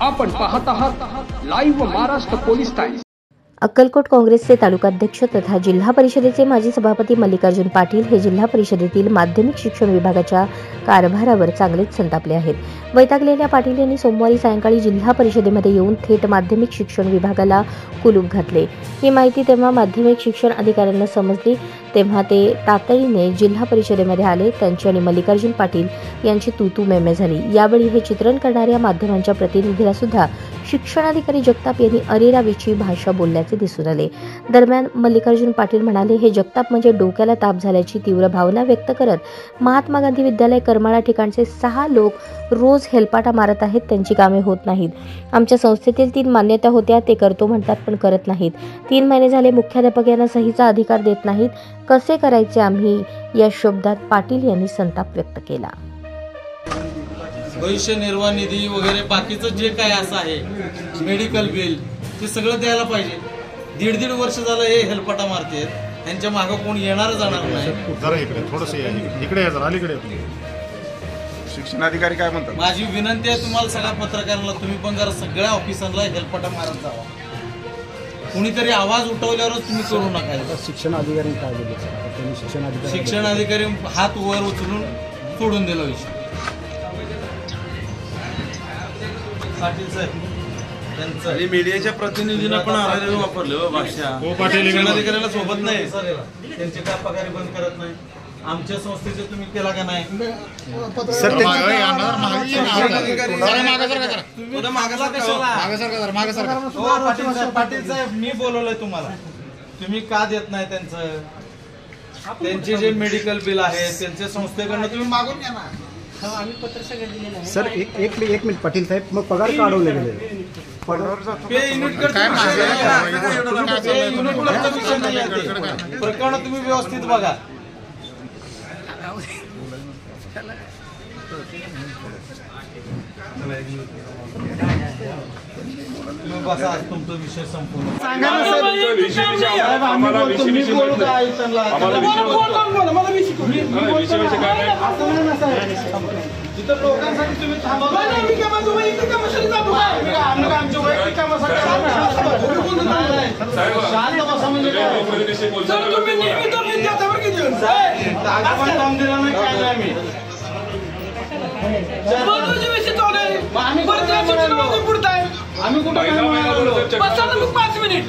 आपण पाहत आहात live Maharashtra police times. Akkalkot काँग्रेसचे तालुकाध्यक्ष तथा जिल्हा परिषदेचे माजी सभापती मल्लिकार्जुन पाटील हे जिल्हा परिषदेतील माध्यमिक शिक्षण विभागाच्या कारभारावर चांगलेच संतापले आहेत। वैतागलेल्या पाटील यांनी सोमवारी सायंकाळी जिल्हा परिषदेमध्ये येऊन थेट माध्यमिक शिक्षण विभागाला कुलूप घातले। ही माहिती तेव्हा माध्यमिक शिक्षण अधिकाऱ्यांना समजली तेव्हा ते तातडीने जिल्हा परिषदेमध्ये आले। त्यांची आणि मल्लिकार्जुन पाटील यांची तू मेमे झाली। यावेळी हे चित्रण करणाऱ्या माध्यमांच्या प्रतिनिधीला सुद्धा शिक्षणाधिकारी जगताप यांनी अरेरावीची भाषा बोलल्याचे दिसून आले। दरम्यान मल्लिकार्जुन पाटील म्हणाले, हे जगताप म्हणजे डोक्याला ताप झाल्याची तीव्र भावना व्यक्त करत महात्मा गांधी विद्यालय करमाळा ठिकाणचे 6 लोक रोज हेलपाटा मारत आहेत, त्यांची कामे होत नाहीत। आमच्या संस्थेतील 3 मान्यता होत्या, ते करतो म्हणतात पण करत नाहीत। 3 महिने झाले मुख्याध्यापक यांना सहीचा अधिकार देत नाहीत, कसे करायचे आम्ही, या शब्दात पाटील यांनी संताप व्यक्त केला। भविष्य निर्वाह निधी वगैरे बाकीचं जे काय असं आहे मेडिकल बिल ते सगळं द्यायला पाहिजे। 1.5 वर्ष झालं हे हेलपाटा मारतेत, त्यांच्या मागे कोण येणार जाणार नाही। जरा इकडे थोडंसं इकडे या, जरा अलीकडे। शिक्षणाधिकारी काय म्हणतात? माझी विनंती आहे तुम्हाला सगळ्या पत्रकारांना, तुम्ही पण जरा सगळ्या ऑफिसरला हेलपाटा मारत जावा। कुणीतरी आवाज उठवल्यावरच तुम्ही करू नका। शिक्षणाधिकारी काय बोलले? शिक्षणाधिकारी हात वर उचलून सोडून दिला विषय। पाटील साहेब त्यांचं मीडियाच्या प्रतिनिधींना पण आराधना वापरले भाषा। शिक्षणाधिकाऱ्याला सोबत नाही, त्यांचे का पगारी बंद करत नाही। आमच्या संस्थेचे तुम्ही केला का नाही? पाटील साहेब मी बोलवलंय तुम्हाला, तुम्ही का देत नाही? त्यांचे जे मेडिकल बिल आहे त्यांच्या संस्थेकडनं तुम्ही मागून घ्या ना। सर एक मिनिट पाटील साहेब, मग पगार का अडवले गेले? प्रकरण तुम्ही व्यवस्थित बघा। बसा, तुमचा विषय संपूर्ण तिथं लोकांसाठी तुम्ही थांबा। आम्ही कुठे 5 मिनिट